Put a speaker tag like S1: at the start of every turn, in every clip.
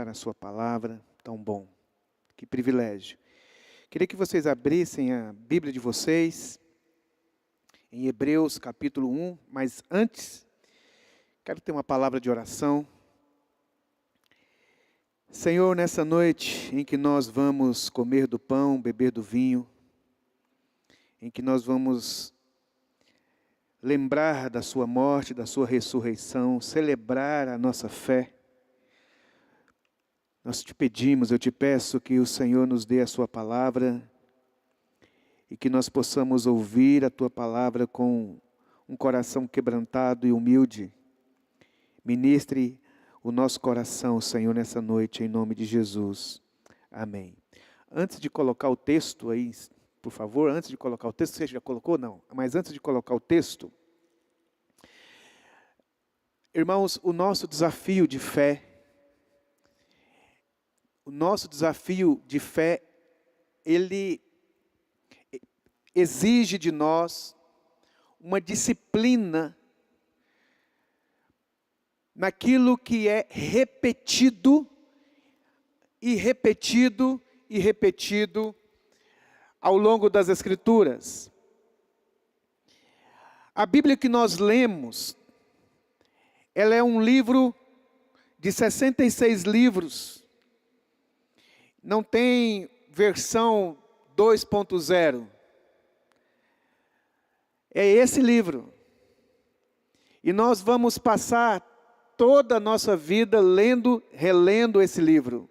S1: a sua palavra, tão bom. Que privilégio. Queria que vocês abrissem a Bíblia de vocês em Hebreus capítulo 1, mas antes, quero ter uma palavra de oração. Senhor, nessa noite em que nós vamos comer do pão, beber do vinho, em que nós vamos lembrar da sua morte, da sua ressurreição, celebrar a nossa fé, nós te pedimos, eu te peço que o Senhor nos dê a sua palavra e que nós possamos ouvir a tua palavra com um coração quebrantado e humilde. Ministre o nosso coração, Senhor, nessa noite, em nome de Jesus. Amém. Antes de colocar o texto aí, por favor, antes de colocar o texto, você já colocou? Não, mas antes de colocar o texto, irmãos, o nosso desafio de fé, ele exige de nós uma disciplina naquilo que é repetido e repetido e repetido ao longo das Escrituras. A Bíblia que nós lemos, ela é um livro de 66 livros. Não tem versão 2.0. É esse livro. E nós vamos passar toda a nossa vida lendo, relendo esse livro.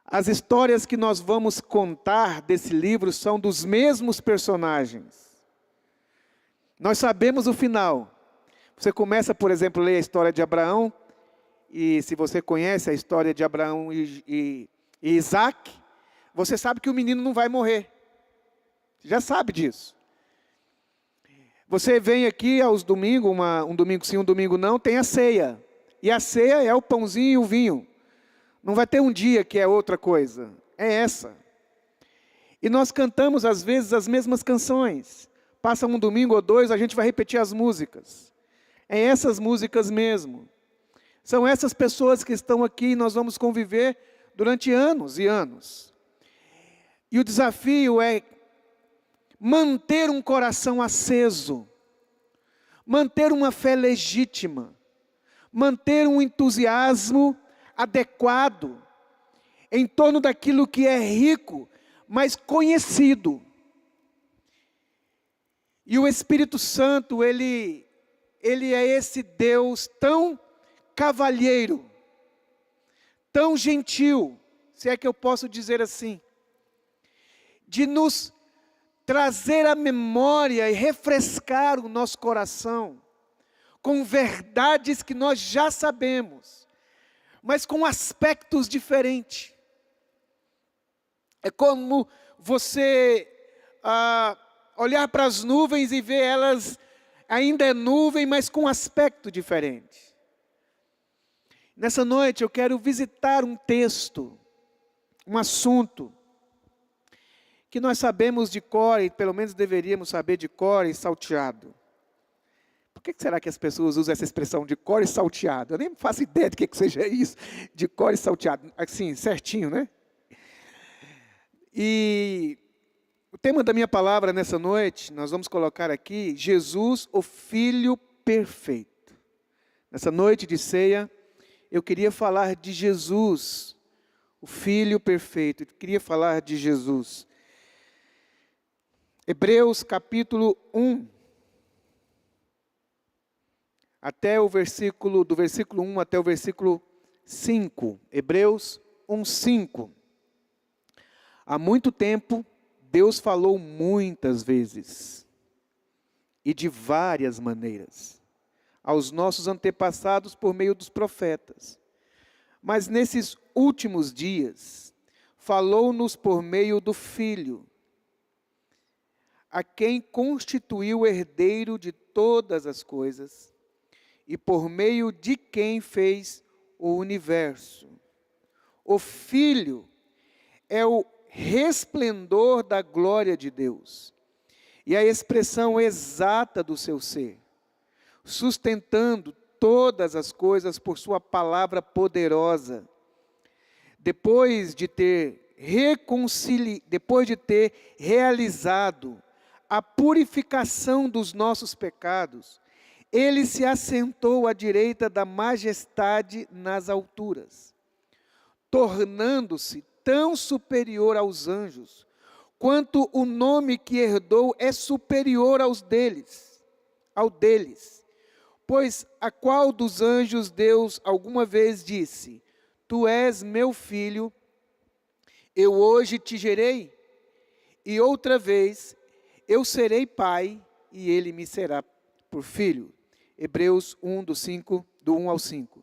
S1: As histórias que nós vamos contar desse livro são dos mesmos personagens. Nós sabemos o final. Você começa, por exemplo, a ler a história de Abraão, e se você conhece a história de Abraão e Isaac, você sabe que o menino não vai morrer. Você já sabe disso. Você vem aqui aos domingos, um domingo sim, um domingo não, tem a ceia. E a ceia é o pãozinho e o vinho. Não vai ter um dia que é outra coisa. É essa. E nós cantamos às vezes as mesmas canções. Passa um domingo ou dois, a gente vai repetir as músicas. É essas músicas mesmo. São essas pessoas que estão aqui e nós vamos conviver durante anos e anos. E o desafio é manter um coração aceso, manter uma fé legítima, manter um entusiasmo adequado em torno daquilo que é rico, mas conhecido. E o Espírito Santo, ele é esse Deus tão cavalheiro, tão gentil, se é que eu posso dizer assim, de nos trazer à memória e refrescar o nosso coração com verdades que nós já sabemos, mas com aspectos diferentes. É como você olhar para as nuvens e ver elas, ainda é nuvem, mas com aspecto diferente. Nessa noite eu quero visitar um texto, um assunto, que nós sabemos de cor, e pelo menos deveríamos saber de cor e salteado. Por que será que as pessoas usam essa expressão de cor e salteado? Eu nem faço ideia de que seja isso, de cor e salteado. Assim, certinho, né? E o tema da minha palavra nessa noite, nós vamos colocar aqui, Jesus, o Filho Perfeito. Nessa noite de ceia, eu queria falar de Jesus, o Filho Perfeito. Eu queria falar de Jesus. Hebreus capítulo 1, do versículo 1 até o versículo 5. Hebreus 1, 5. Há muito tempo, Deus falou muitas vezes, e de várias maneiras, aos nossos antepassados por meio dos profetas. Mas nesses últimos dias, falou-nos por meio do Filho, a quem constituiu o herdeiro de todas as coisas, e por meio de quem fez o universo. O Filho é o resplendor da glória de Deus, e a expressão exata do seu ser, sustentando todas as coisas por sua palavra poderosa. Depois de ter realizado a purificação dos nossos pecados, ele se assentou à direita da majestade nas alturas, tornando-se tão superior aos anjos, quanto o nome que herdou é superior ao deles. Pois a qual dos anjos Deus alguma vez disse: Tu és meu filho, eu hoje te gerei, e outra vez eu serei pai, e ele me será por filho. Hebreus 1, do 1 ao 5.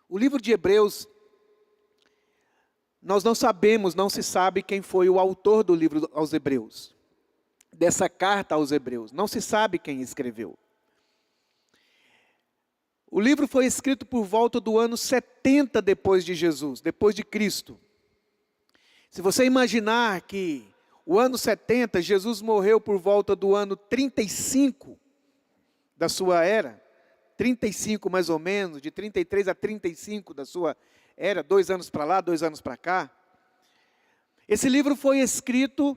S1: O livro de Hebreus, nós não sabemos, não se sabe quem foi o autor do livro aos Hebreus, dessa carta aos Hebreus, não se sabe quem escreveu. O livro foi escrito por volta do ano 70 depois de Jesus, depois de Cristo. Se você imaginar que o ano 70, Jesus morreu por volta do ano 35 da sua era, 35 mais ou menos, de 33 a 35 da sua era, 2 anos para lá, 2 anos para cá. Esse livro foi escrito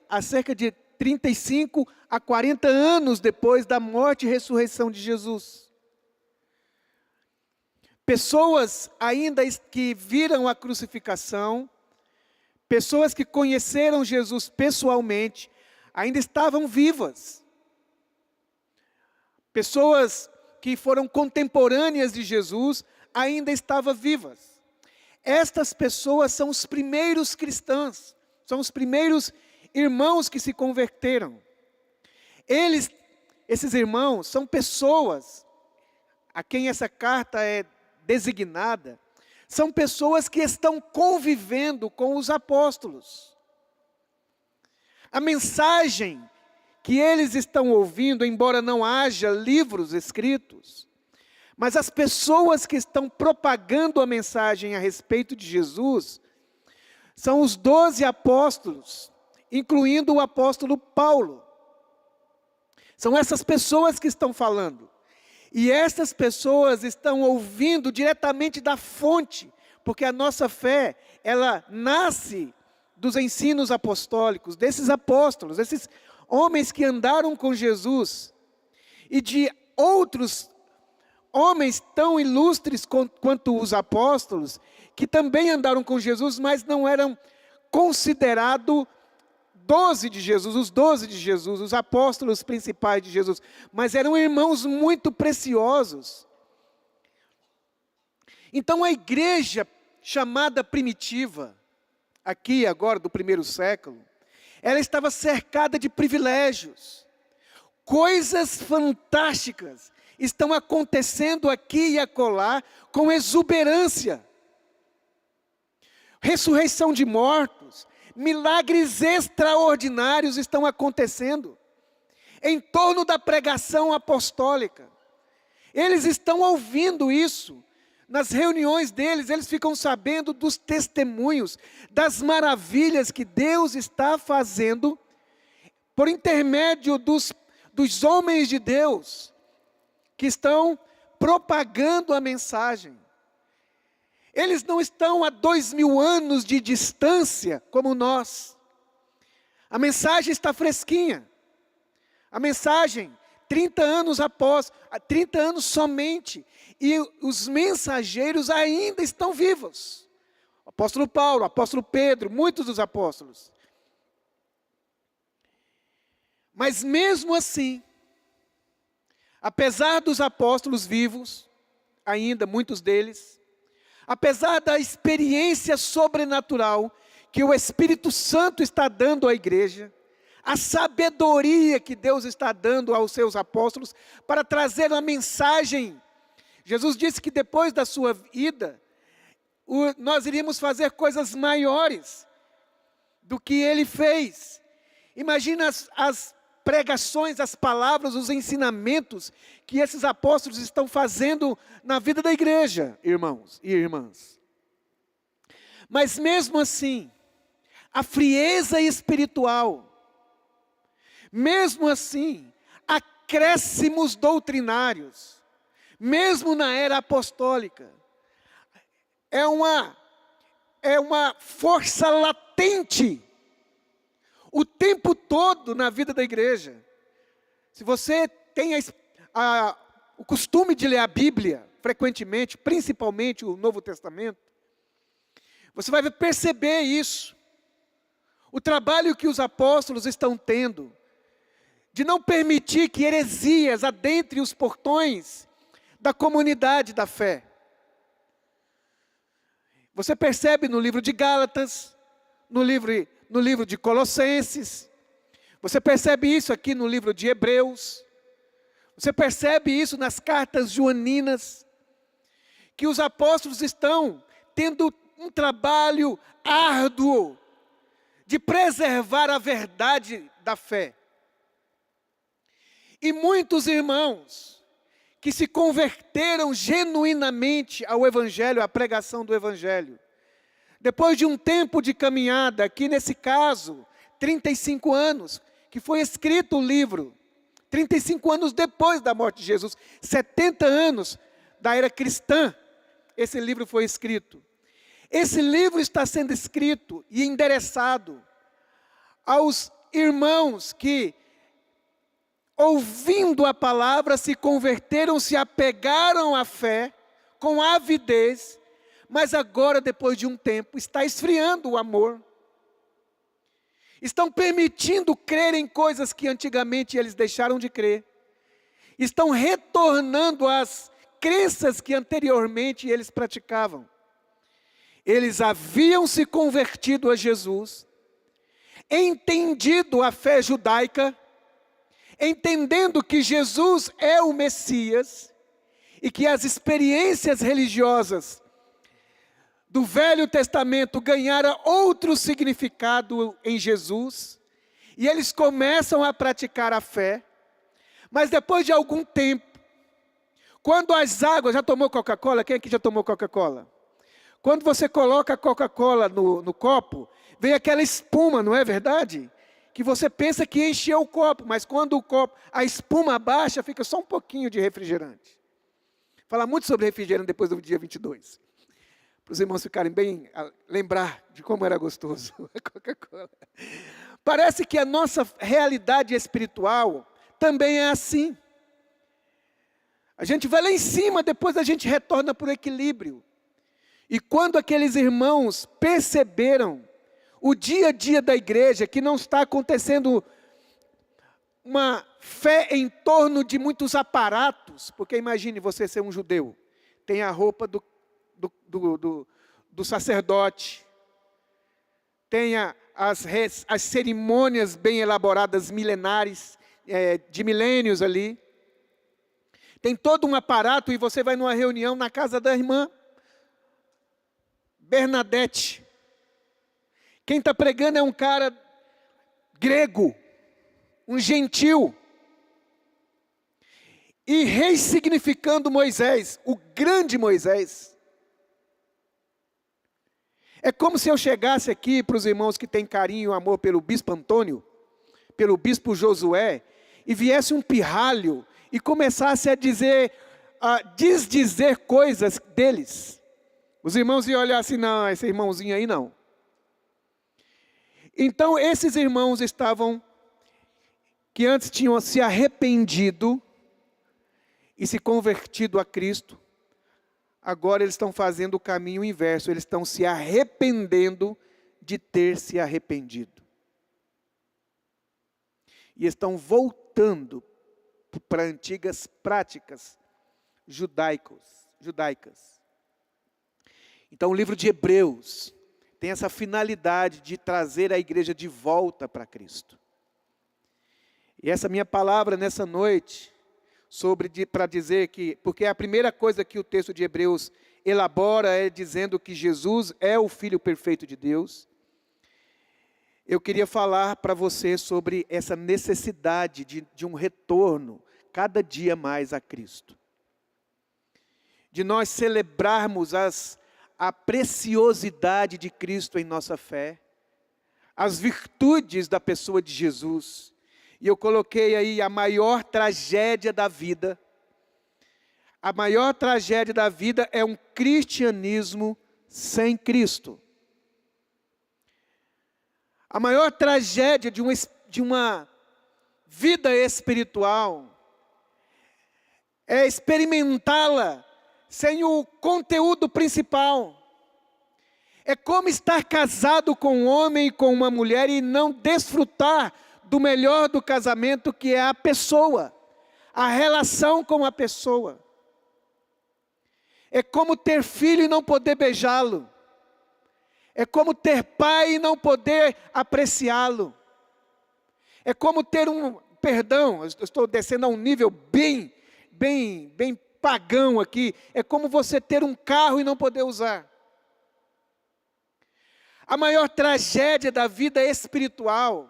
S1: há cerca de 35 a 40 anos depois da morte e ressurreição de Jesus. Pessoas ainda que viram a crucificação, pessoas que conheceram Jesus pessoalmente, ainda estavam vivas. Pessoas que foram contemporâneas de Jesus, ainda estavam vivas. Estas pessoas são os primeiros cristãos, são os primeiros irmãos que se converteram. Esses irmãos, são pessoas a quem essa carta é designada, são pessoas que estão convivendo com os apóstolos. A mensagem que eles estão ouvindo, embora não haja livros escritos, mas as pessoas que estão propagando a mensagem a respeito de Jesus, são os 12 apóstolos, incluindo o apóstolo Paulo. São essas pessoas que estão falando. E essas pessoas estão ouvindo diretamente da fonte, porque a nossa fé, ela nasce dos ensinos apostólicos, desses apóstolos, esses homens que andaram com Jesus, e de outros homens tão ilustres quanto os apóstolos, que também andaram com Jesus, mas não eram considerados 12 de Jesus, os 12 de Jesus, os apóstolos principais de Jesus, mas eram irmãos muito preciosos. Então a igreja chamada primitiva, aqui agora do primeiro século, ela estava cercada de privilégios. Coisas fantásticas estão acontecendo aqui e acolá com exuberância. Ressurreição de mortos, milagres extraordinários estão acontecendo em torno da pregação apostólica. Eles estão ouvindo isso. Nas reuniões deles, eles ficam sabendo dos testemunhos, das maravilhas que Deus está fazendo por intermédio dos homens de Deus, que estão propagando a mensagem. Eles não estão a 2000 anos de distância como nós. A mensagem está fresquinha. A mensagem, 30 anos após, 30 anos somente, e os mensageiros ainda estão vivos. O apóstolo Paulo, o apóstolo Pedro, muitos dos apóstolos. Mas mesmo assim, apesar dos apóstolos vivos, ainda muitos deles, apesar da experiência sobrenatural que o Espírito Santo está dando à igreja, a sabedoria que Deus está dando aos seus apóstolos para trazer a mensagem. Jesus disse que depois da sua ida, nós iríamos fazer coisas maiores do que ele fez. Imagina as pregações, as palavras, os ensinamentos que esses apóstolos estão fazendo na vida da igreja, irmãos e irmãs. Mas mesmo assim, a frieza espiritual, mesmo assim, a acréscimos doutrinários, mesmo na era apostólica. É uma força latente, o tempo todo na vida da igreja. Se você tem o costume de ler a Bíblia, frequentemente, principalmente o Novo Testamento, você vai perceber isso. O trabalho que os apóstolos estão tendo, de não permitir que heresias adentrem os portões da comunidade da fé. Você percebe no livro de Gálatas, no livro de Colossenses, você percebe isso aqui no livro de Hebreus, você percebe isso nas cartas joaninas, que os apóstolos estão tendo um trabalho árduo de preservar a verdade da fé. E muitos irmãos que se converteram genuinamente ao Evangelho, à pregação do Evangelho, depois de um tempo de caminhada, aqui nesse caso, 35 anos, que foi escrito o livro, 35 anos depois da morte de Jesus, 70 anos da era cristã, esse livro foi escrito. Esse livro está sendo escrito e endereçado aos irmãos que, ouvindo a palavra, se converteram, se apegaram à fé com avidez, mas agora, depois de um tempo, está esfriando o amor. Estão permitindo crer em coisas que antigamente eles deixaram de crer. Estão retornando às crenças que anteriormente eles praticavam. Eles haviam se convertido a Jesus, entendido a fé judaica, entendendo que Jesus é o Messias e que as experiências religiosas do Velho Testamento ganharam outro significado em Jesus, e eles começam a praticar a fé, mas depois de algum tempo, quando as águas, já tomou Coca-Cola? Quem aqui já tomou Coca-Cola? Quando você coloca a Coca-Cola no copo, vem aquela espuma, não é verdade? Que você pensa que encheu o copo, mas quando a espuma baixa, fica só um pouquinho de refrigerante. Falar muito sobre refrigerante depois do dia 22. Para os irmãos ficarem bem, lembrar de como era gostoso a Coca-Cola. Parece que a nossa realidade espiritual também é assim. A gente vai lá em cima, depois a gente retorna para o equilíbrio. E quando aqueles irmãos perceberam o dia a dia da igreja, que não está acontecendo uma fé em torno de muitos aparatos, porque imagine você ser um judeu, tem a roupa do sacerdote, tem as cerimônias bem elaboradas, milenares, de milênios ali, tem todo um aparato, e você vai numa reunião na casa da irmã Bernadette. Quem está pregando é um cara grego, um gentil, e ressignificando Moisés, o grande Moisés. É como se eu chegasse aqui para os irmãos que têm carinho e amor pelo bispo Antônio, pelo bispo Josué, e viesse um pirralho e começasse a desdizer coisas deles. Os irmãos iam olhar assim, não, esse irmãozinho aí não. Então esses irmãos que antes tinham se arrependido e se convertido a Cristo, agora eles estão fazendo o caminho inverso, eles estão se arrependendo de ter se arrependido. E estão voltando para antigas práticas judaicas. Então o livro de Hebreus tem essa finalidade de trazer a igreja de volta para Cristo. E essa minha palavra nessa noite, para dizer que, porque a primeira coisa que o texto de Hebreus elabora é dizendo que Jesus é o Filho perfeito de Deus. Eu queria falar para você sobre essa necessidade de um retorno cada dia mais a Cristo. De nós celebrarmos a preciosidade de Cristo em nossa fé, as virtudes da pessoa de Jesus, E eu coloquei aí a maior tragédia da vida. A maior tragédia da vida é um cristianismo sem Cristo. A maior tragédia de uma vida espiritual é experimentá-la sem o conteúdo principal. É como estar casado com um homem e com uma mulher e não desfrutar do melhor do casamento, que é a pessoa, a relação com a pessoa. É como ter filho e não poder beijá-lo. É como ter pai e não poder apreciá-lo. É como ter perdão, eu estou descendo a um nível bem pagão aqui. É como você ter um carro e não poder usar. A maior tragédia da vida espiritual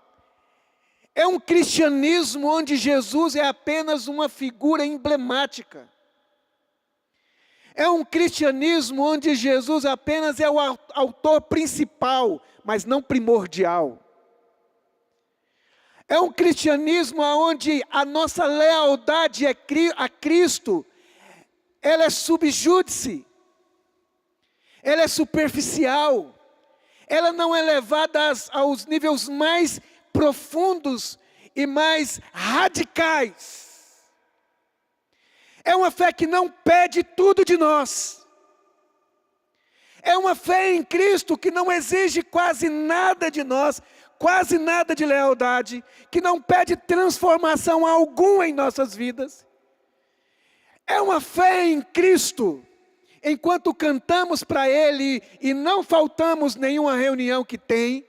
S1: é um cristianismo onde Jesus é apenas uma figura emblemática. É um cristianismo onde Jesus apenas é o autor principal, mas não primordial. É um cristianismo onde a nossa lealdade a Cristo, ela é subjúdice, ela é superficial, ela não é levada aos níveis mais profundos e mais radicais. É uma fé que não pede tudo de nós. É uma fé em Cristo que não exige quase nada de nós, quase nada de lealdade, que não pede transformação alguma em nossas vidas. É uma fé em Cristo, enquanto cantamos para Ele e não faltamos nenhuma reunião que tem,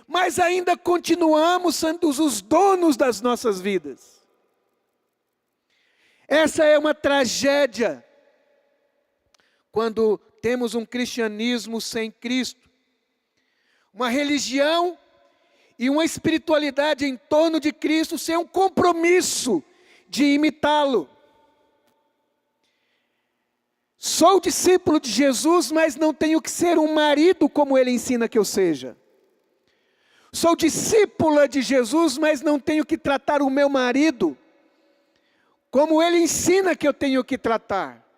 S1: mas ainda continuamos sendo os donos das nossas vidas. Essa é uma tragédia, quando temos um cristianismo sem Cristo, uma religião e uma espiritualidade em torno de Cristo sem um compromisso de imitá-lo. Sou discípulo de Jesus, mas não tenho que ser um marido como Ele ensina que eu seja. Sou discípula de Jesus, mas não tenho que tratar o meu marido como Ele ensina que eu tenho que tratar.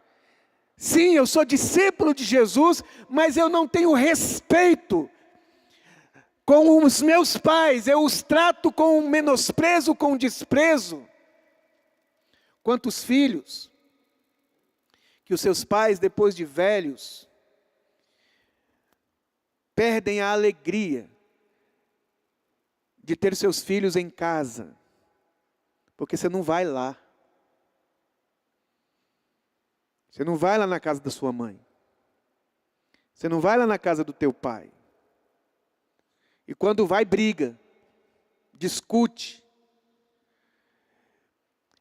S1: Sim, eu sou discípulo de Jesus, mas eu não tenho respeito com os meus pais. Eu os trato com menosprezo, com desprezo. Quantos filhos que os seus pais, depois de velhos, perdem a alegria de ter seus filhos em casa, porque você não vai lá. Você não vai lá na casa da sua mãe. Você não vai lá na casa do teu pai. E quando vai, briga, discute.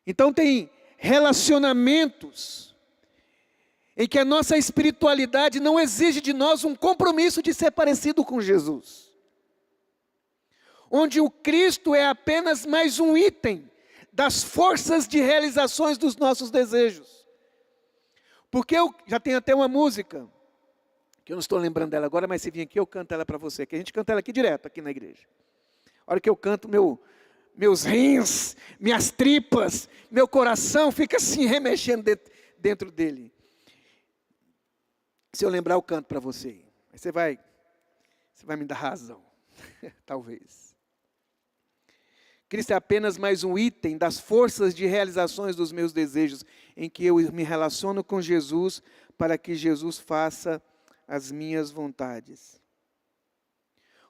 S1: Então tem relacionamentos em que a nossa espiritualidade não exige de nós um compromisso de ser parecido com Jesus. Onde o Cristo é apenas mais um item das forças de realizações dos nossos desejos. Porque eu já tenho até uma música, que eu não estou lembrando dela agora, mas se vir aqui eu canto ela para você, que a gente canta ela aqui direto, aqui na igreja. A hora que eu canto, meus rins, minhas tripas, meu coração fica assim remexendo dentro dele. Se eu lembrar, eu canto para você. Aí você vai me dar razão, talvez. Cristo é apenas mais um item das forças de realizações dos meus desejos, em que eu me relaciono com Jesus, para que Jesus faça as minhas vontades.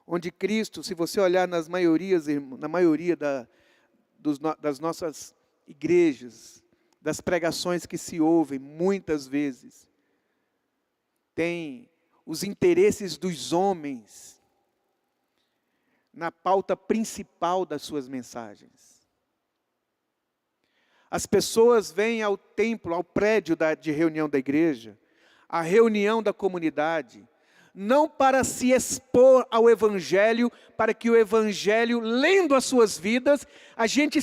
S1: Onde Cristo, se você olhar na maioria das nossas igrejas, das pregações que se ouvem, muitas vezes, tem os interesses dos homens na pauta principal das suas mensagens. As pessoas vêm ao templo, ao prédio de reunião da igreja, à reunião da comunidade, não para se expor ao Evangelho, para que o Evangelho, lendo as suas vidas, a gente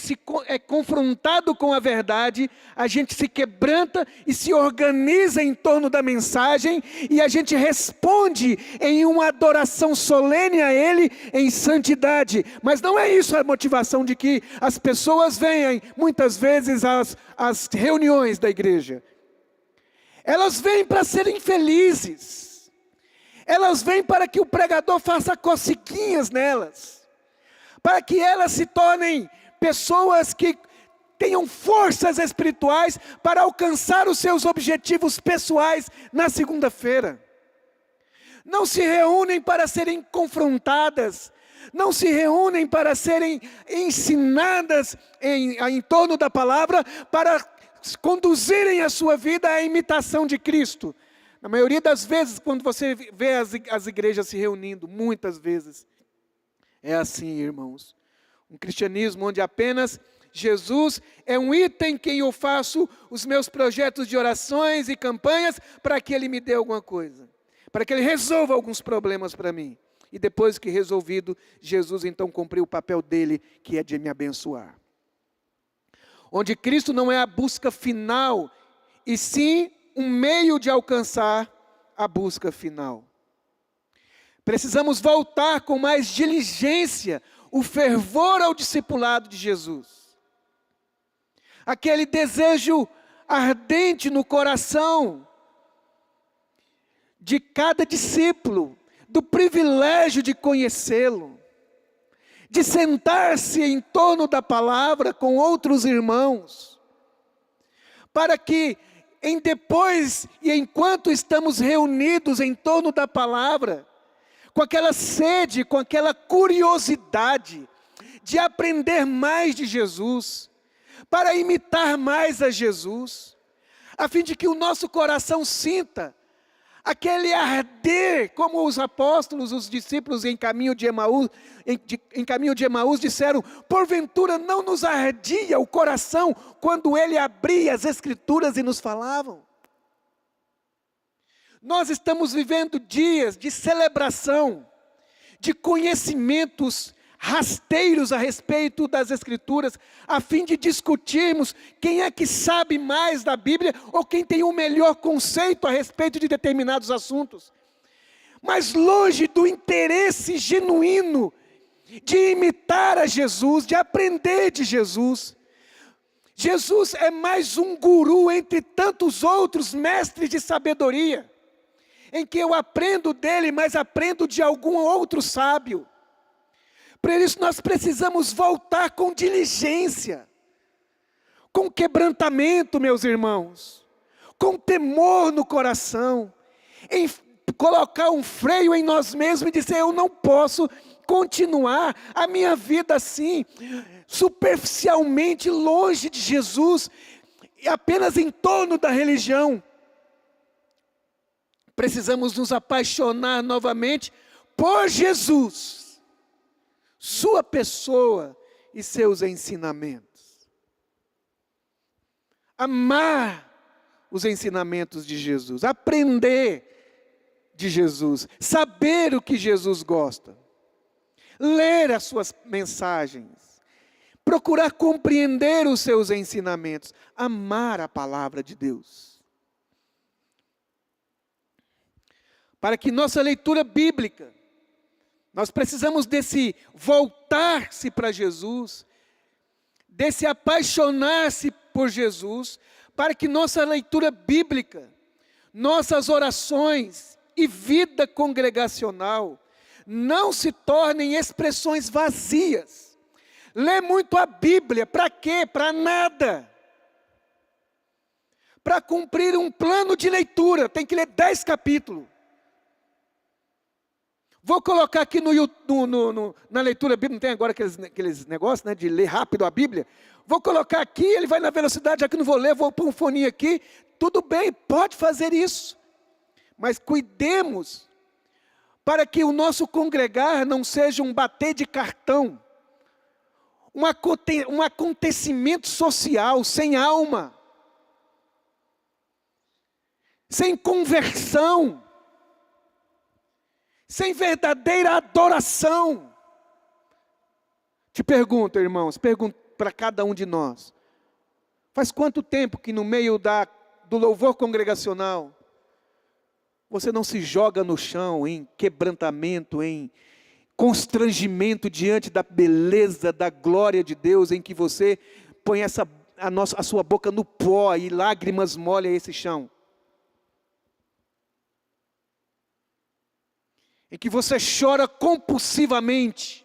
S1: é confrontado com a verdade, a gente se quebranta e se organiza em torno da mensagem, e a gente responde em uma adoração solene a Ele, em santidade. Mas não é isso a motivação de que as pessoas venham, muitas vezes, às reuniões da igreja. Elas vêm para serem felizes. Elas vêm para que o pregador faça cocequinhas nelas, para que elas se tornem pessoas que tenham forças espirituais para alcançar os seus objetivos pessoais na segunda-feira. Não se reúnem para serem confrontadas, não se reúnem para serem ensinadas em torno da palavra, para conduzirem a sua vida à imitação de Cristo. Na maioria das vezes, quando você vê as igrejas se reunindo, muitas vezes, é assim, irmãos. Um cristianismo onde apenas Jesus é um item que eu faço os meus projetos de orações e campanhas para que Ele me dê alguma coisa. Para que Ele resolva alguns problemas para mim. E depois que resolvido, Jesus então cumpriu o papel dele, que é de me abençoar. Onde Cristo não é a busca final, e sim um meio de alcançar a busca final. Precisamos voltar com mais diligência o fervor ao discipulado de Jesus. Aquele desejo ardente no coração de cada discípulo, do privilégio de conhecê-lo, de sentar-se em torno da palavra com outros irmãos, para que depois e enquanto estamos reunidos em torno da palavra, com aquela sede, com aquela curiosidade de aprender mais de Jesus, para imitar mais a Jesus, a fim de que o nosso coração sinta aquele arder, como os apóstolos, os discípulos em caminho de Emaús disseram: porventura não nos ardia o coração quando Ele abria as Escrituras e nos falavam. Nós estamos vivendo dias de celebração, de conhecimentos rasteiros a respeito das Escrituras, a fim de discutirmos quem é que sabe mais da Bíblia, ou quem tem o melhor conceito a respeito de determinados assuntos. Mas longe do interesse genuíno de imitar a Jesus, de aprender de Jesus. Jesus é mais um guru entre tantos outros mestres de sabedoria, em que eu aprendo dele, mas aprendo de algum outro sábio. Por isso nós precisamos voltar com diligência, com quebrantamento, meus irmãos, com temor no coração, em colocar um freio em nós mesmos e dizer: eu não posso continuar a minha vida assim, superficialmente longe de Jesus, e apenas em torno da religião. Precisamos nos apaixonar novamente por Jesus, sua pessoa e seus ensinamentos. Amar os ensinamentos de Jesus, aprender de Jesus, saber o que Jesus gosta, ler as suas mensagens, procurar compreender os seus ensinamentos, amar a palavra de Deus. Para que nossa leitura bíblica, nós precisamos desse voltar-se para Jesus, desse apaixonar-se por Jesus, para que nossa leitura bíblica, nossas orações e vida congregacional não se tornem expressões vazias. Ler muito a Bíblia, para quê? Para nada. Para cumprir um plano de leitura, tem que ler 10 capítulos. Vou colocar aqui na leitura bíblica, não tem agora aqueles negócios, né, de ler rápido a Bíblia. Vou colocar aqui, ele vai na velocidade, aqui não vou ler, vou pôr um foninho aqui. Tudo bem, pode fazer isso. Mas cuidemos para que o nosso congregar não seja um bater de cartão, um acontecimento social sem alma, sem conversão. sem verdadeira adoração. Te pergunto, irmãos, pergunto para cada um de nós. Faz quanto tempo que no meio do louvor congregacional, você não se joga no chão em quebrantamento, em constrangimento diante da beleza, da glória de Deus, em que você põe a sua boca no pó e lágrimas molham esse chão? Em que você chora compulsivamente.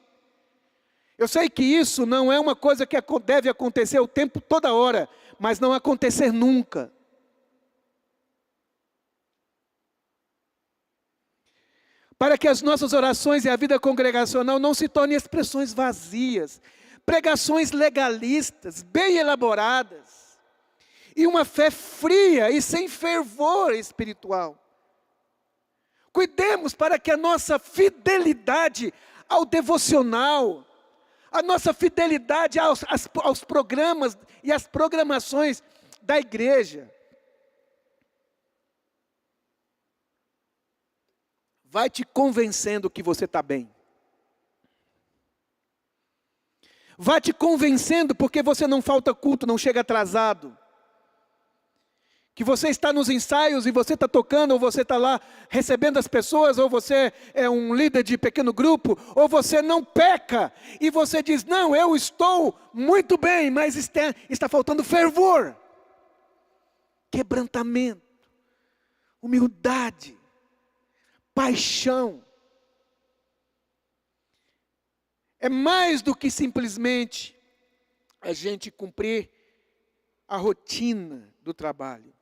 S1: Eu sei que isso não é uma coisa que deve acontecer o tempo, toda hora, mas não acontecer nunca. Para que as nossas orações e a vida congregacional não se tornem expressões vazias, pregações legalistas, bem elaboradas, e uma fé fria e sem fervor espiritual. Cuidemos para que a nossa fidelidade ao devocional, a nossa fidelidade aos programas e às programações da igreja, vai te convencendo que você está bem. Vai te convencendo porque você não falta culto, não chega atrasado. Que você está nos ensaios e você está tocando, ou você está lá recebendo as pessoas, ou você é um líder de pequeno grupo, ou você não peca, e você diz, não, eu estou muito bem, mas está faltando fervor, quebrantamento, humildade, paixão. É mais do que simplesmente a gente cumprir a rotina do trabalho.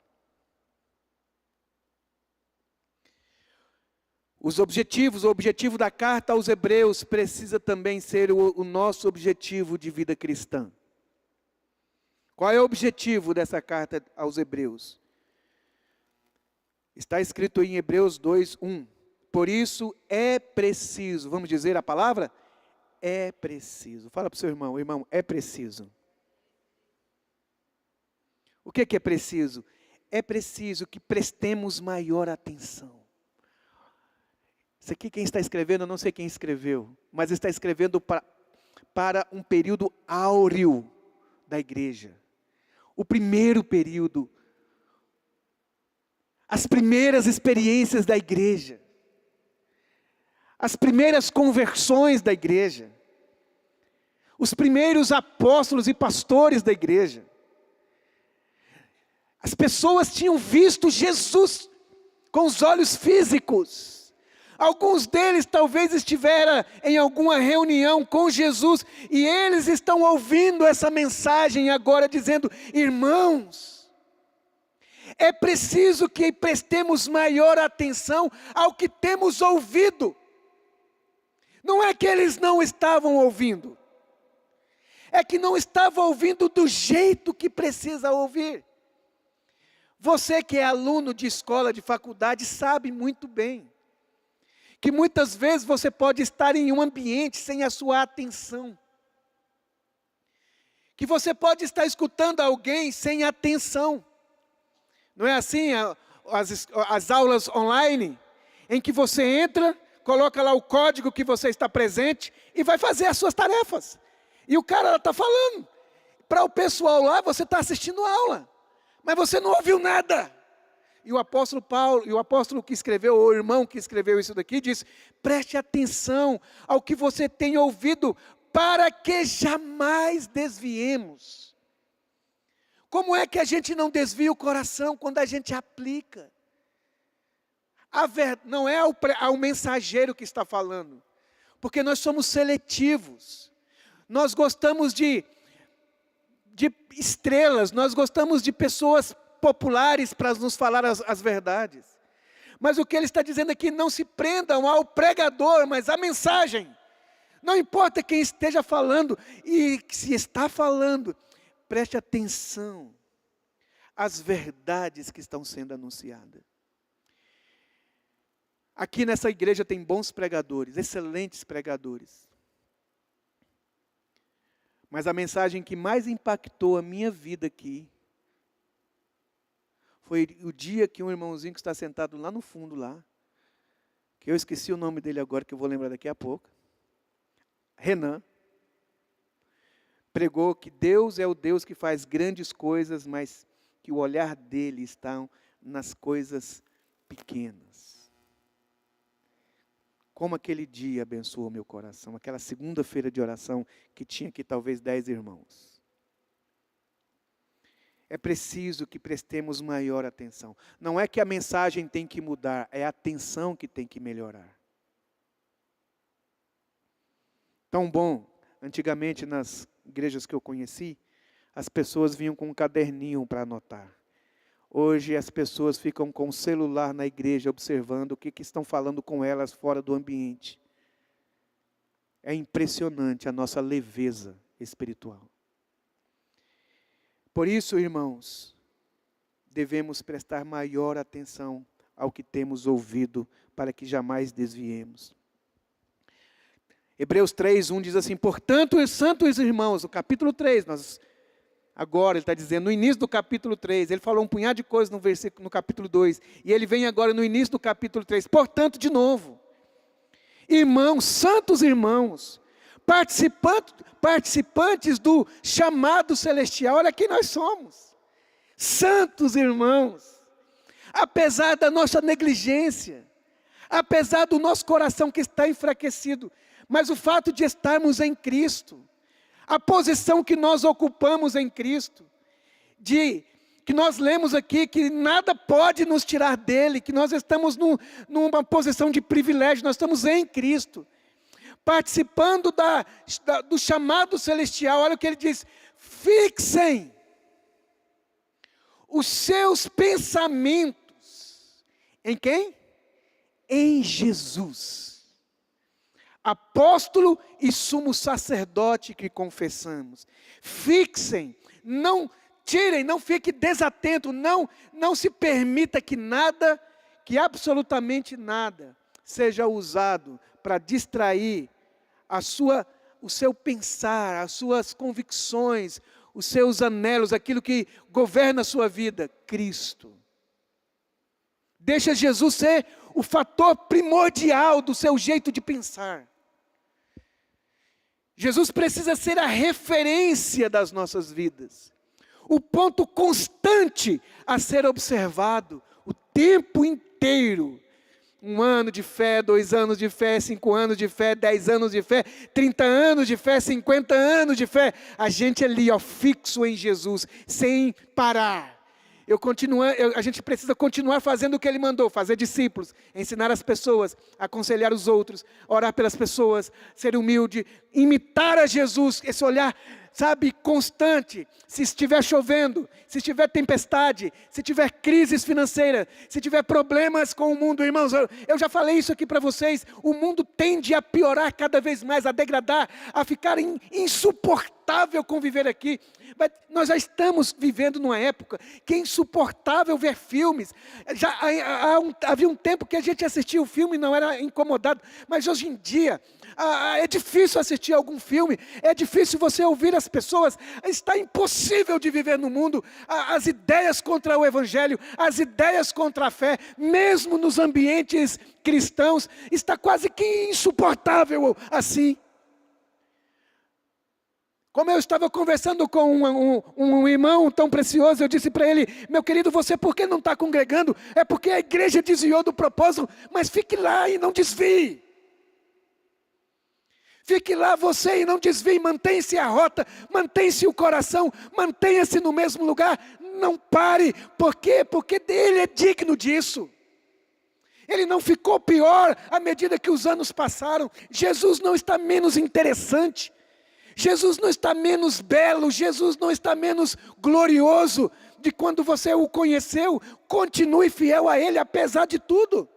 S1: O objetivo da carta aos Hebreus precisa também ser o nosso objetivo de vida cristã. Qual é o objetivo dessa carta aos Hebreus? Está escrito em Hebreus 2:1. Por isso é preciso, vamos dizer a palavra? É preciso. Fala para o seu irmão, é preciso. O que é preciso? É preciso que prestemos maior atenção. Isso aqui quem está escrevendo, eu não sei quem escreveu, mas está escrevendo para um período áureo da igreja. O primeiro período, as primeiras experiências da igreja, as primeiras conversões da igreja, os primeiros apóstolos e pastores da igreja. As pessoas tinham visto Jesus com os olhos físicos. Alguns deles talvez estiveram em alguma reunião com Jesus e eles estão ouvindo essa mensagem agora dizendo, irmãos, é preciso que prestemos maior atenção ao que temos ouvido. Não é que eles não estavam ouvindo, é que não estavam ouvindo do jeito que precisa ouvir. Você que é aluno de escola, de faculdade, sabe muito bem que muitas vezes você pode estar em um ambiente sem a sua atenção. Que você pode estar escutando alguém sem atenção. Não é assim as aulas online, em que você entra, coloca lá o código que você está presente e vai fazer as suas tarefas. E o cara está falando. Para o pessoal lá, você está assistindo a aula, mas você não ouviu nada. E o apóstolo Paulo, e o apóstolo que escreveu, ou o irmão que escreveu isso daqui, diz, preste atenção ao que você tem ouvido, para que jamais desviemos. Como é que a gente não desvia o coração quando a gente aplica? Não é o mensageiro que está falando, porque nós somos seletivos. Nós gostamos de estrelas, nós gostamos de pessoas populares para nos falar as verdades. Mas o que ele está dizendo aqui, não se prendam ao pregador, mas à mensagem. Não importa quem esteja falando, e se está falando, preste atenção às verdades que estão sendo anunciadas. Aqui nessa igreja tem bons pregadores, excelentes pregadores. Mas a mensagem que mais impactou a minha vida aqui, foi o dia que um irmãozinho que está sentado lá no fundo lá, que eu esqueci o nome dele agora, que eu vou lembrar daqui a pouco. Renan. Pregou que Deus é o Deus que faz grandes coisas, mas que o olhar dele está nas coisas pequenas. Como aquele dia abençoou meu coração, aquela segunda-feira de oração que tinha aqui talvez 10 irmãos. É preciso que prestemos maior atenção. Não é que a mensagem tem que mudar, é a atenção que tem que melhorar. Tão bom, antigamente nas igrejas que eu conheci, as pessoas vinham com um caderninho para anotar. Hoje as pessoas ficam com o celular na igreja observando o que estão falando com elas fora do ambiente. É impressionante a nossa leveza espiritual. Por isso, irmãos, devemos prestar maior atenção ao que temos ouvido, para que jamais desviemos. Hebreus 3:1 diz assim: portanto, santos irmãos, no capítulo 3, agora ele está dizendo, no início do capítulo 3, ele falou um punhado de coisas no capítulo 2, e ele vem agora no início do capítulo 3, portanto, de novo, irmãos, santos irmãos, participantes do chamado celestial, olha quem nós somos, santos irmãos, apesar da nossa negligência, apesar do nosso coração que está enfraquecido, mas o fato de estarmos em Cristo, a posição que nós ocupamos em Cristo, que nós lemos aqui, que nada pode nos tirar dele, que nós estamos numa posição de privilégio, nós estamos em Cristo, participando do chamado celestial. Olha o que ele diz: fixem os seus pensamentos em quem? Em Jesus, apóstolo e sumo sacerdote que confessamos. Fixem, não tirem, não fique desatento, não se permita que nada, que absolutamente nada, seja usado para distrair o seu pensar, as suas convicções, os seus anelos, aquilo que governa a sua vida, Cristo. Deixa Jesus ser o fator primordial do seu jeito de pensar. Jesus precisa ser a referência das nossas vidas, o ponto constante a ser observado o tempo inteiro. 1 ano de fé, 2 anos de fé, 5 anos de fé, 10 anos de fé, 30 anos de fé, 50 anos de fé. A gente ali, fixo em Jesus, sem parar. A gente precisa continuar fazendo o que Ele mandou, fazer discípulos, ensinar as pessoas, aconselhar os outros, orar pelas pessoas, ser humilde, imitar a Jesus, esse olhar, constante. Se estiver chovendo, se estiver tempestade, se tiver crises financeiras, se tiver problemas com o mundo, irmãos, eu já falei isso aqui para vocês, o mundo tende a piorar cada vez mais, a degradar, a ficar insuportável conviver aqui. Mas nós já estamos vivendo numa época que é insuportável ver filmes. Havia um tempo que a gente assistia o filme e não era incomodado, mas hoje em dia é difícil assistir algum filme, é difícil você ouvir as pessoas, está impossível de viver no mundo, as ideias contra o Evangelho, as ideias contra a fé, mesmo nos ambientes cristãos, está quase que insuportável assim. Como eu estava conversando com um irmão tão precioso, eu disse para ele: meu querido, você por que não está congregando? É porque a igreja desviou do propósito, mas fique lá e não desvie. Fique lá você e não desvie, mantenha-se a rota, mantenha-se o coração, mantenha-se no mesmo lugar, não pare. Por quê? Porque Ele é digno disso. Ele não ficou pior à medida que os anos passaram. Jesus não está menos interessante. Jesus não está menos belo, Jesus não está menos glorioso de quando você o conheceu. Continue fiel a Ele, apesar de tudo.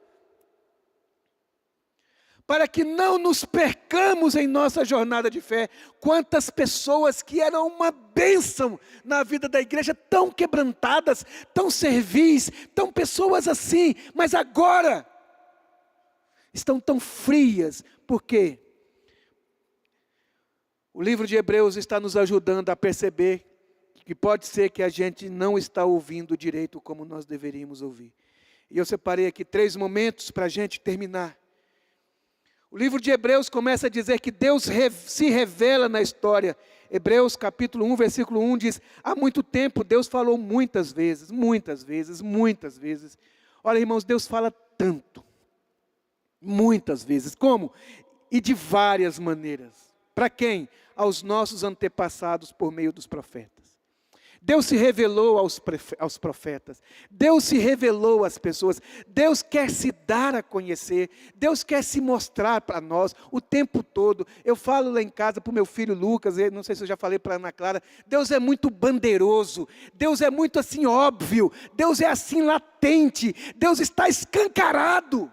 S1: Para que não nos percamos em nossa jornada de fé. Quantas pessoas que eram uma bênção na vida da igreja, tão quebrantadas, tão servis, tão pessoas assim, mas agora estão tão frias. Por quê? O livro de Hebreus está nos ajudando a perceber que pode ser que a gente não está ouvindo direito como nós deveríamos ouvir. E eu separei aqui 3 momentos para a gente terminar. O livro de Hebreus começa a dizer que Deus se revela na história. Hebreus capítulo 1, versículo 1 diz: há muito tempo Deus falou muitas vezes, muitas vezes, muitas vezes. Olha, irmãos, Deus fala tanto, muitas vezes. Como? E de várias maneiras. Para quem? Aos nossos antepassados por meio dos profetas. Deus se revelou aos profetas. Deus se revelou às pessoas. Deus quer se dar a conhecer. Deus quer se mostrar para nós o tempo todo. Eu falo lá em casa para o meu filho Lucas, não sei se eu já falei para a Ana Clara, Deus é muito bandeiroso. Deus é muito assim óbvio. Deus é assim latente. Deus está escancarado.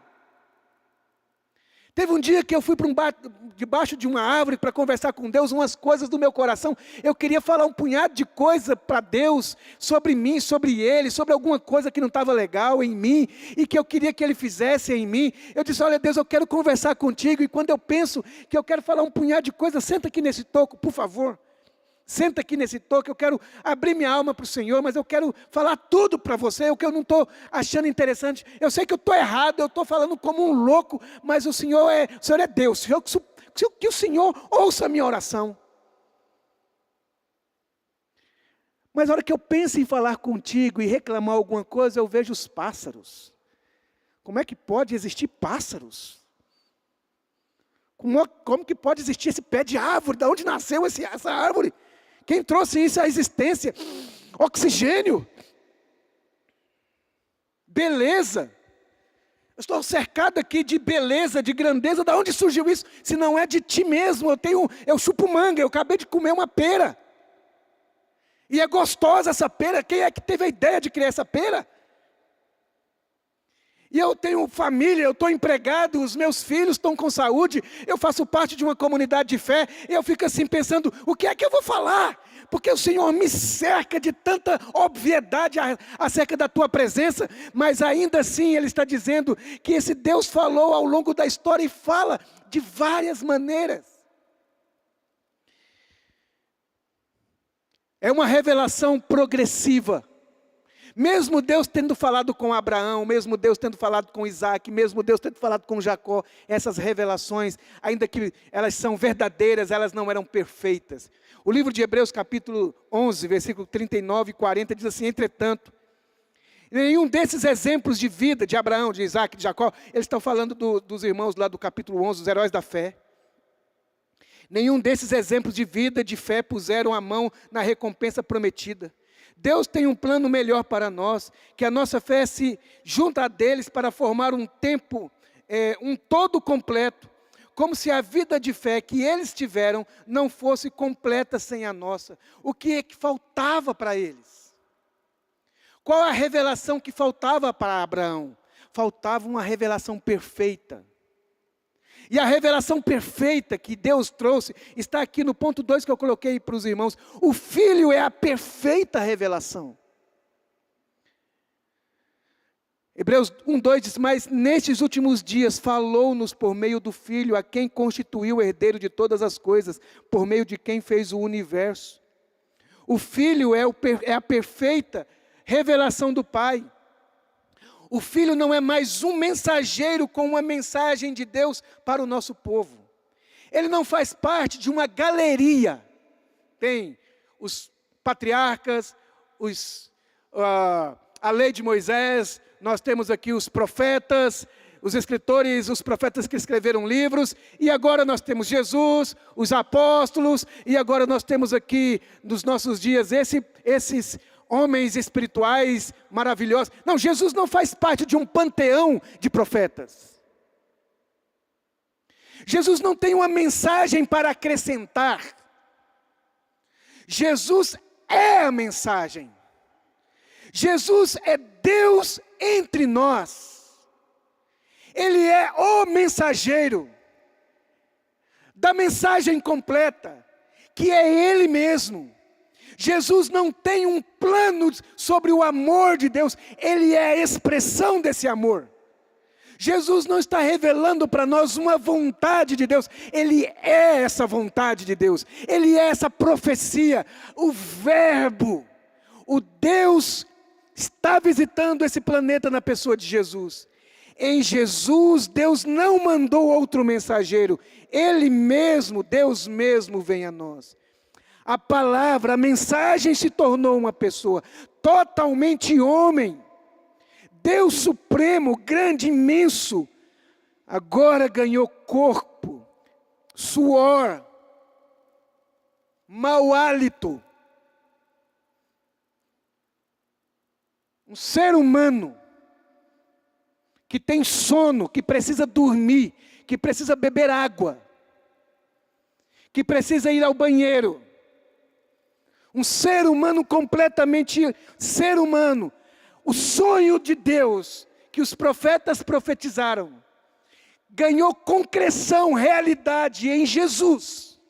S1: Teve um dia que eu fui para debaixo de uma árvore para conversar com Deus, umas coisas do meu coração. Eu queria falar um punhado de coisa para Deus, sobre mim, sobre Ele, sobre alguma coisa que não estava legal em mim, e que eu queria que Ele fizesse em mim. Eu disse: olha Deus, eu quero conversar contigo, e quando eu penso que eu quero falar um punhado de coisa, senta aqui nesse toco, por favor. Senta aqui nesse toque, eu quero abrir minha alma para o Senhor, mas eu quero falar tudo para você, o que eu não estou achando interessante. Eu sei que eu estou errado, eu estou falando como um louco, mas o Senhor é Deus. Que o Senhor ouça a minha oração. Mas na hora que eu penso em falar contigo e reclamar alguma coisa, eu vejo os pássaros. Como é que pode existir pássaros? Como que pode existir esse pé de árvore? De onde nasceu essa árvore? Quem trouxe isso à existência? Oxigênio. Beleza. Eu estou cercado aqui de beleza, de grandeza. De onde surgiu isso? Se não é de ti mesmo. Eu chupo manga, eu acabei de comer uma pera. E é gostosa essa pera. Quem é que teve a ideia de criar essa pera? E eu tenho família, eu estou empregado, os meus filhos estão com saúde, eu faço parte de uma comunidade de fé, e eu fico assim pensando, o que é que eu vou falar? Porque o Senhor me cerca de tanta obviedade acerca da tua presença, mas ainda assim Ele está dizendo que esse Deus falou ao longo da história e fala de várias maneiras. É uma revelação progressiva. Mesmo Deus tendo falado com Abraão, mesmo Deus tendo falado com Isaac, mesmo Deus tendo falado com Jacó, essas revelações, ainda que elas são verdadeiras, elas não eram perfeitas. O livro de Hebreus capítulo 11, versículo 39 e 40 diz assim: entretanto, nenhum desses exemplos de vida de Abraão, de Isaac, de Jacó, eles estão falando dos irmãos lá do capítulo 11, os heróis da fé. Nenhum desses exemplos de vida, de fé, puseram a mão na recompensa prometida. Deus tem um plano melhor para nós, que a nossa fé se junta a deles para formar um todo completo, como se a vida de fé que eles tiveram não fosse completa sem a nossa. O que é que faltava para eles? Qual a revelação que faltava para Abraão? Faltava uma revelação perfeita. E a revelação perfeita que Deus trouxe está aqui no ponto 2 que eu coloquei para os irmãos. O Filho é a perfeita revelação. Hebreus 1:2 diz: mas nestes últimos dias falou-nos por meio do Filho, a quem constituiu o herdeiro de todas as coisas, por meio de quem fez o universo. O Filho é a perfeita revelação do Pai. O Filho não é mais um mensageiro com uma mensagem de Deus para o nosso povo. Ele não faz parte de uma galeria. Tem os patriarcas, a lei de Moisés, nós temos aqui os profetas, os escritores, os profetas que escreveram livros, e agora nós temos Jesus, os apóstolos, e agora nós temos aqui, nos nossos dias, esses homens espirituais maravilhosos. Não, Jesus não faz parte de um panteão de profetas. Jesus não tem uma mensagem para acrescentar. Jesus é a mensagem. Jesus é Deus entre nós. Ele é o mensageiro da mensagem completa, que é Ele mesmo. Jesus não tem um plano sobre o amor de Deus, Ele é a expressão desse amor. Jesus não está revelando para nós uma vontade de Deus, Ele é essa vontade de Deus, Ele é essa profecia, o Verbo, o Deus está visitando esse planeta na pessoa de Jesus. Em Jesus, Deus não mandou outro mensageiro. Ele mesmo, Deus mesmo vem a nós. A palavra, a mensagem se tornou uma pessoa totalmente homem. Deus supremo, grande, imenso, agora ganhou corpo, suor, mau hálito. Um ser humano que tem sono, que precisa dormir, que precisa beber água, que precisa ir ao banheiro. Um ser humano completamente ser humano. O sonho de Deus que os profetas profetizaram ganhou concreção, realidade em Jesus.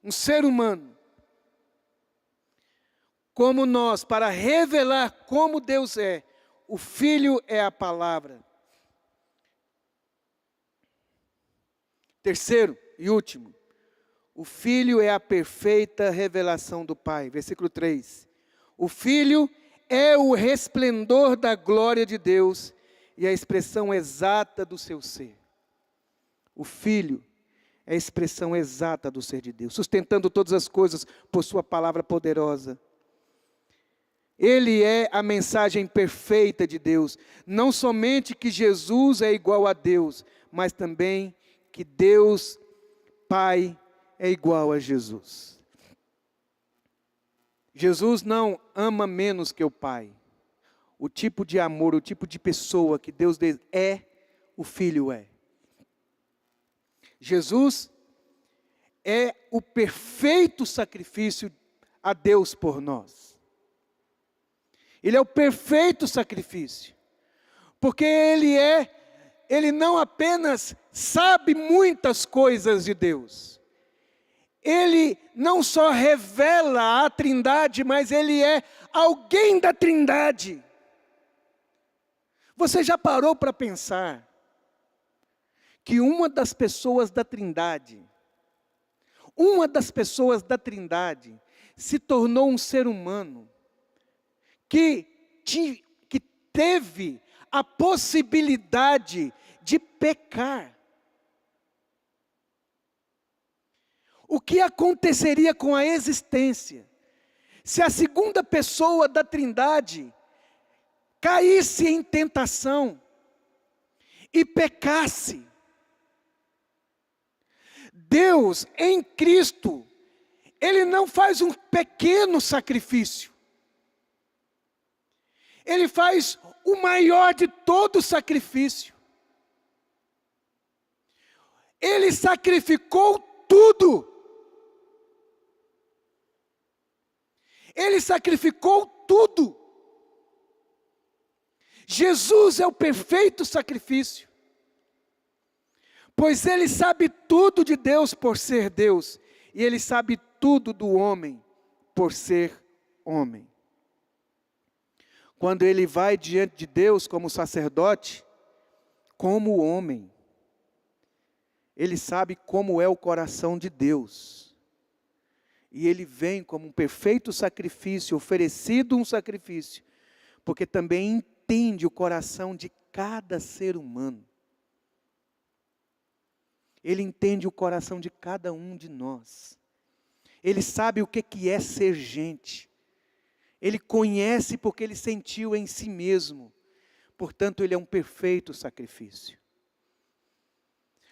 S1: Um ser humano. Como nós, para revelar como Deus é, o Filho é a palavra. Terceiro e último, o Filho é a perfeita revelação do Pai. Versículo 3. O Filho é o resplendor da glória de Deus e a expressão exata do seu ser. O Filho é a expressão exata do ser de Deus, sustentando todas as coisas por sua palavra poderosa. Ele é a mensagem perfeita de Deus. Não somente que Jesus é igual a Deus, mas também que Deus, Pai, é igual a Jesus. Jesus não ama menos que o Pai. O tipo de amor, o tipo de pessoa que Deus é, o Filho é. Jesus é o perfeito sacrifício a Deus por nós. Ele é o perfeito sacrifício. Porque Ele não apenas sabe muitas coisas de Deus. Ele não só revela a Trindade, mas Ele é alguém da Trindade. Você já parou para pensar que uma das pessoas da Trindade se tornou um ser humano que teve a possibilidade de pecar? O que aconteceria com a existência se a segunda pessoa da Trindade caísse em tentação e pecasse? Deus em Cristo, Ele não faz um pequeno sacrifício. Ele faz o maior de todo sacrifício. Ele sacrificou tudo. Ele sacrificou tudo. Jesus é o perfeito sacrifício. Pois Ele sabe tudo de Deus por ser Deus. E Ele sabe tudo do homem por ser homem. Quando Ele vai diante de Deus como sacerdote, como homem, Ele sabe como é o coração de Deus. E Ele vem como um perfeito sacrifício, oferecido um sacrifício, porque também entende o coração de cada ser humano. Ele entende o coração de cada um de nós. Ele sabe o que é ser gente. Ele conhece porque Ele sentiu em si mesmo. Portanto, Ele é um perfeito sacrifício.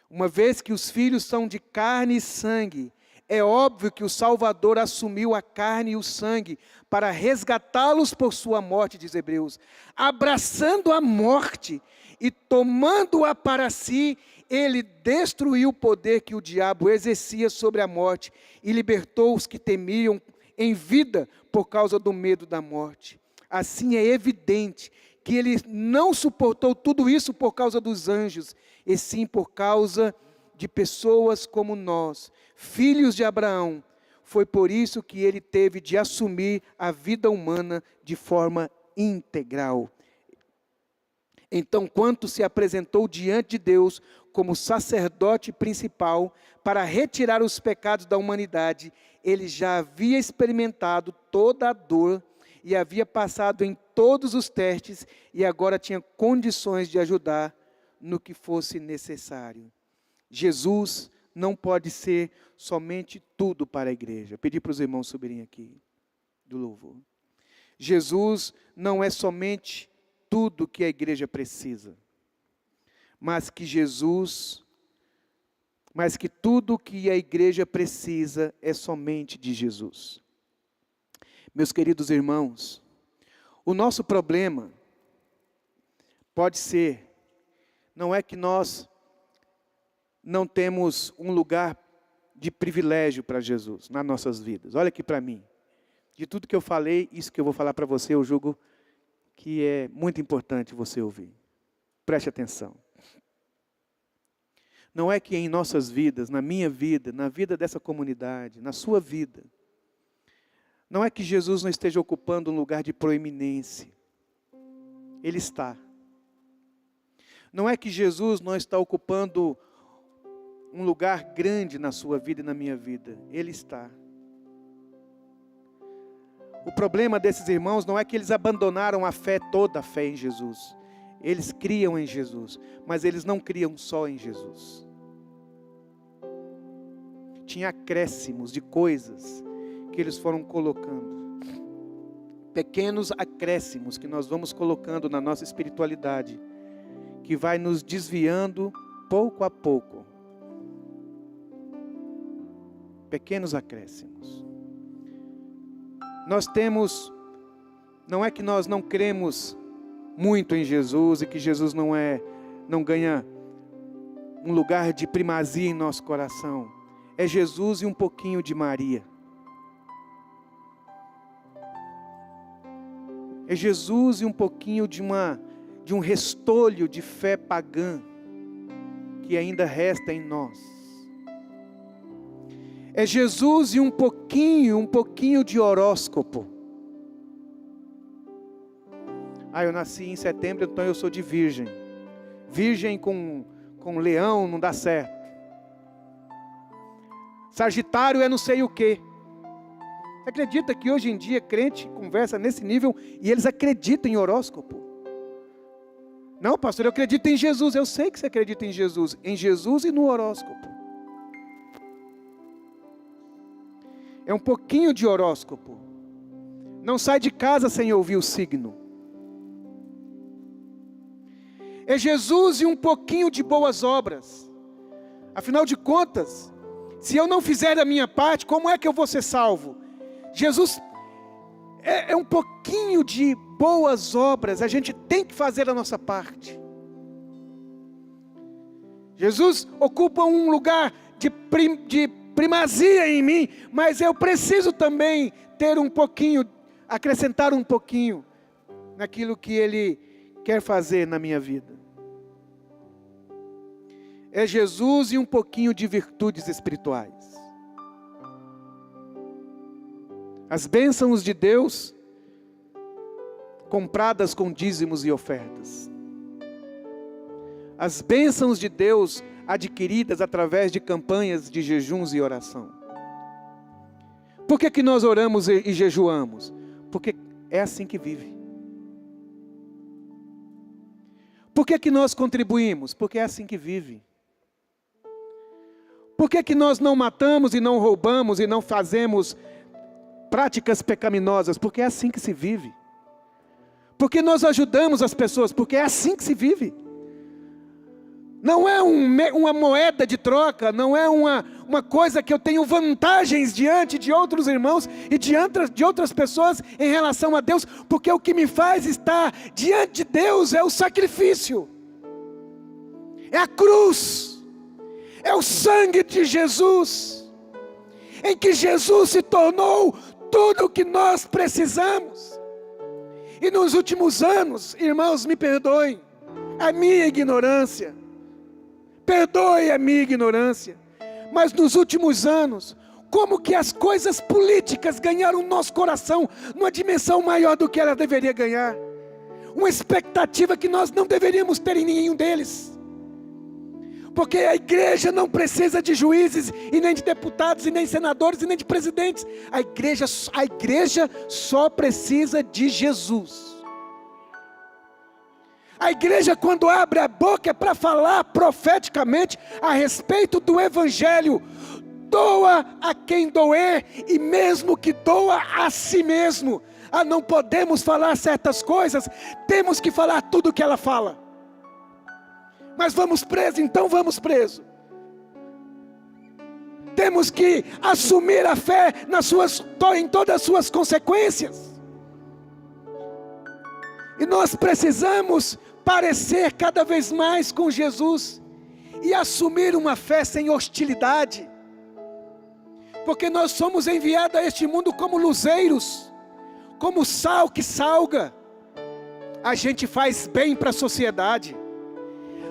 S1: Uma vez que os filhos são de carne e sangue, é óbvio que o Salvador assumiu a carne e o sangue para resgatá-los por sua morte, diz Hebreus. Abraçando a morte e tomando-a para si, Ele destruiu o poder que o diabo exercia sobre a morte e libertou os que temiam em vida por causa do medo da morte. Assim é evidente que Ele não suportou tudo isso por causa dos anjos, e sim por causa de pessoas como nós, filhos de Abraão. Foi por isso que Ele teve de assumir a vida humana de forma integral. Então, quando se apresentou diante de Deus como sacerdote principal para retirar os pecados da humanidade, Ele já havia experimentado toda a dor e havia passado em todos os testes e agora tinha condições de ajudar no que fosse necessário. Jesus não pode ser somente tudo para a igreja. Pedi para os irmãos subirem aqui do louvor. Jesus não é somente tudo que a igreja precisa, mas que tudo que a igreja precisa é somente de Jesus. Meus queridos irmãos, o nosso problema pode ser, não é que nós não temos um lugar de privilégio para Jesus nas nossas vidas. Olha aqui para mim. De tudo que eu falei, isso que eu vou falar para você, eu julgo que é muito importante você ouvir. Preste atenção. Não é que em nossas vidas, na minha vida, na vida dessa comunidade, na sua vida, não é que Jesus não esteja ocupando um lugar de proeminência. Ele está. Não é que Jesus não está ocupando um lugar grande na sua vida e na minha vida. Ele está. O problema desses irmãos não é que eles abandonaram a fé, toda a fé em Jesus. Eles criam em Jesus, mas eles não criam só em Jesus. Tinha acréscimos de coisas que eles foram colocando. Pequenos acréscimos que nós vamos colocando na nossa espiritualidade, que vai nos desviando pouco a pouco. Pequenos acréscimos. Nós temos, não é que nós não cremos muito em Jesus e que Jesus não ganha um lugar de primazia em nosso coração. É Jesus e um pouquinho de Maria. É Jesus e um pouquinho de um restolho de fé pagã que ainda resta em nós. É Jesus e um pouquinho de horóscopo. Eu nasci em setembro, então eu sou de virgem. Virgem com leão não dá certo. Sagitário é não sei o quê. Você acredita que hoje em dia crente conversa nesse nível e eles acreditam em horóscopo? Não, pastor, eu acredito em Jesus. Eu sei que você acredita em Jesus e no horóscopo. É um pouquinho de horóscopo. Não sai de casa sem ouvir o signo. É Jesus e um pouquinho de boas obras. Afinal de contas, se eu não fizer a minha parte, como é que eu vou ser salvo? Jesus é um pouquinho de boas obras. A gente tem que fazer a nossa parte. Jesus ocupa um lugar de primazia em mim, mas eu preciso também ter um pouquinho, acrescentar um pouquinho naquilo que Ele quer fazer na minha vida. É Jesus e um pouquinho de virtudes espirituais. As bênçãos de Deus compradas com dízimos e ofertas. As bênçãos de Deus adquiridas através de campanhas de jejuns e oração. Por que nós oramos e jejuamos? Porque é assim que vive. Por que nós contribuímos? Porque é assim que vive. Por que nós não matamos e não roubamos e não fazemos práticas pecaminosas? Porque é assim que se vive. Por que nós ajudamos as pessoas? Porque é assim que se vive. Não é uma moeda de troca, não é uma coisa que eu tenho vantagens diante de outros irmãos e diante de outras pessoas em relação a Deus, porque o que me faz estar diante de Deus é o sacrifício, é a cruz, é o sangue de Jesus, em que Jesus se tornou tudo o que nós precisamos. E nos últimos anos, irmãos, me perdoem a minha ignorância, perdoe a minha ignorância, mas nos últimos anos, como que as coisas políticas ganharam o nosso coração numa dimensão maior do que ela deveria ganhar, uma expectativa que nós não deveríamos ter em nenhum deles, porque a igreja não precisa de juízes, e nem de deputados, e nem senadores, e nem de presidentes. A igreja só precisa de Jesus. A igreja, quando abre a boca, é para falar profeticamente a respeito do Evangelho. Doa a quem doer, e mesmo que doa a si mesmo. Não podemos falar certas coisas, temos que falar tudo o que ela fala. Mas vamos preso, então vamos preso. Temos que assumir a fé em todas as suas consequências. E nós precisamos parecer cada vez mais com Jesus e assumir uma fé sem hostilidade, porque nós somos enviados a este mundo como luzeiros, como sal que salga. A gente faz bem para a sociedade.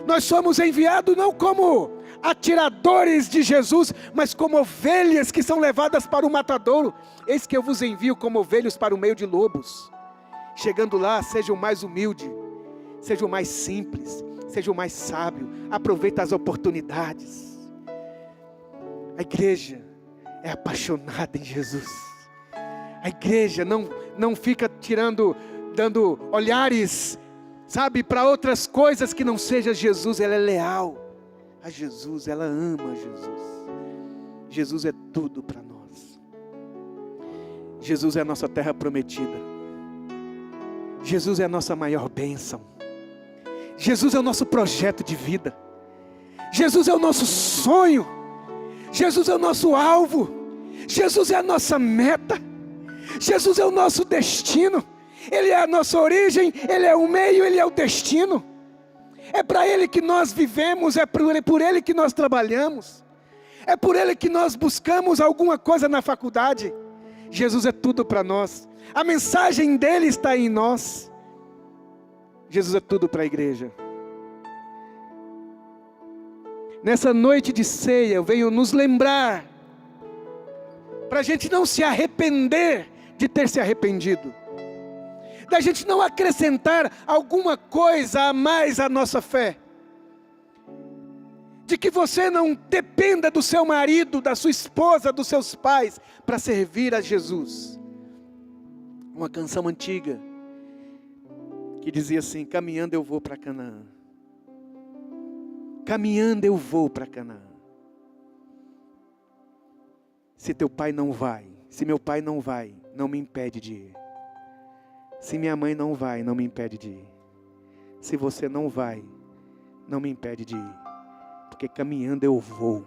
S1: Nós somos enviados não como atiradores de Jesus, mas como ovelhas que são levadas para o matadouro. Eis que eu vos envio como ovelhas para o meio de lobos. Chegando lá, seja o mais humilde, seja o mais simples, seja o mais sábio. Aproveita as oportunidades. A igreja é apaixonada em Jesus. A igreja não fica dando olhares, sabe, para outras coisas que não seja Jesus. Ela é leal a Jesus, ela ama Jesus. Jesus é tudo para nós. Jesus é a nossa terra prometida. Jesus é a nossa maior bênção. Jesus é o nosso projeto de vida. Jesus é o nosso sonho. Jesus é o nosso alvo. Jesus é a nossa meta. Jesus é o nosso destino. Ele é a nossa origem, Ele é o meio, Ele é o destino. É para Ele que nós vivemos, é por Ele que nós trabalhamos. É por Ele que nós buscamos alguma coisa na faculdade. Jesus é tudo para nós. A mensagem dEle está em nós. Jesus é tudo para a igreja. Nessa noite de ceia, eu venho nos lembrar, para a gente não se arrepender de ter se arrependido, da gente não acrescentar alguma coisa a mais à nossa fé, de que você não dependa do seu marido, da sua esposa, dos seus pais, para servir a Jesus. Uma canção antiga, que dizia assim: caminhando eu vou para Canaã. Caminhando eu vou para Canaã. Se teu pai não vai, se meu pai não vai, não me impede de ir. Se minha mãe não vai, não me impede de ir. Se você não vai, não me impede de ir. Porque caminhando eu vou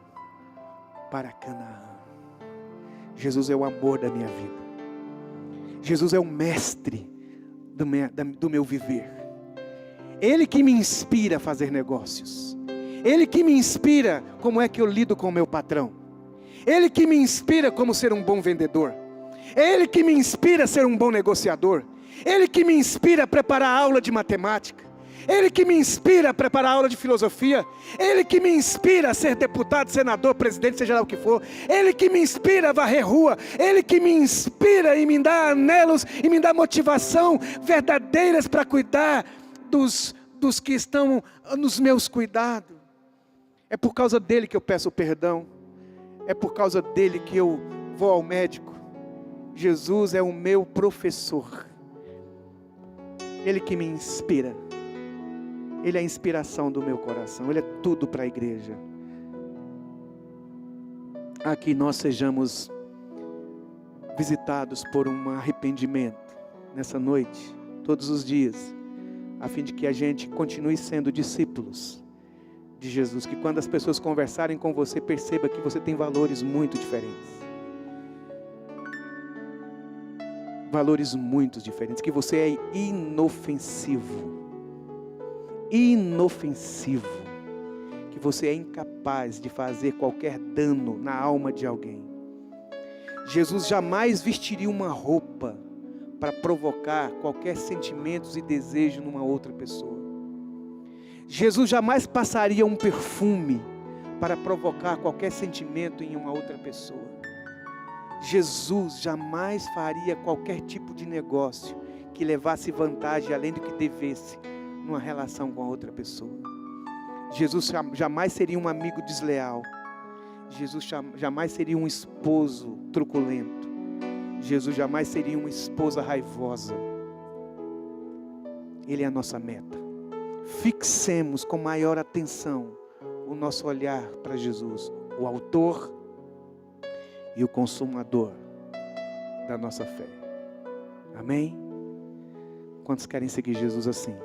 S1: para Canaã. Jesus é o amor da minha vida. Jesus é o mestre do meu viver. Ele que me inspira a fazer negócios. Ele que me inspira como é que eu lido com o meu patrão. Ele que me inspira como ser um bom vendedor. Ele que me inspira a ser um bom negociador. Ele que me inspira a preparar a aula de matemática. Ele que me inspira a preparar a aula de filosofia. Ele que me inspira a ser deputado, senador, presidente, seja lá o que for. Ele que me inspira a varrer rua. Ele que me inspira e me dá anelos e me dá motivação verdadeiras para cuidar dos que estão nos meus cuidados. É por causa dele que eu peço perdão. É por causa dele que eu vou ao médico. Jesus é o meu professor. Ele que me inspira. Ele é a inspiração do meu coração. Ele é tudo para a igreja. Aqui nós sejamos visitados por um arrependimento nessa noite, todos os dias, a fim de que a gente continue sendo discípulos de Jesus, que quando as pessoas conversarem com você, perceba que você tem valores muito diferentes. Valores muito diferentes, que você é inofensivo. Inofensivo. Que você é incapaz de fazer qualquer dano na alma de alguém. Jesus jamais vestiria uma roupa para provocar qualquer sentimentos e desejo numa outra pessoa. Jesus jamais passaria um perfume para provocar qualquer sentimento em uma outra pessoa. Jesus jamais faria qualquer tipo de negócio que levasse vantagem além do que devesse numa relação com a outra pessoa. Jesus jamais seria um amigo desleal. Jesus jamais seria um esposo truculento. Jesus jamais seria uma esposa raivosa. Ele é a nossa meta. fixemos com maior atenção o nosso olhar para Jesus, o autor e o consumador da nossa fé. Amém? Quantos querem seguir Jesus assim?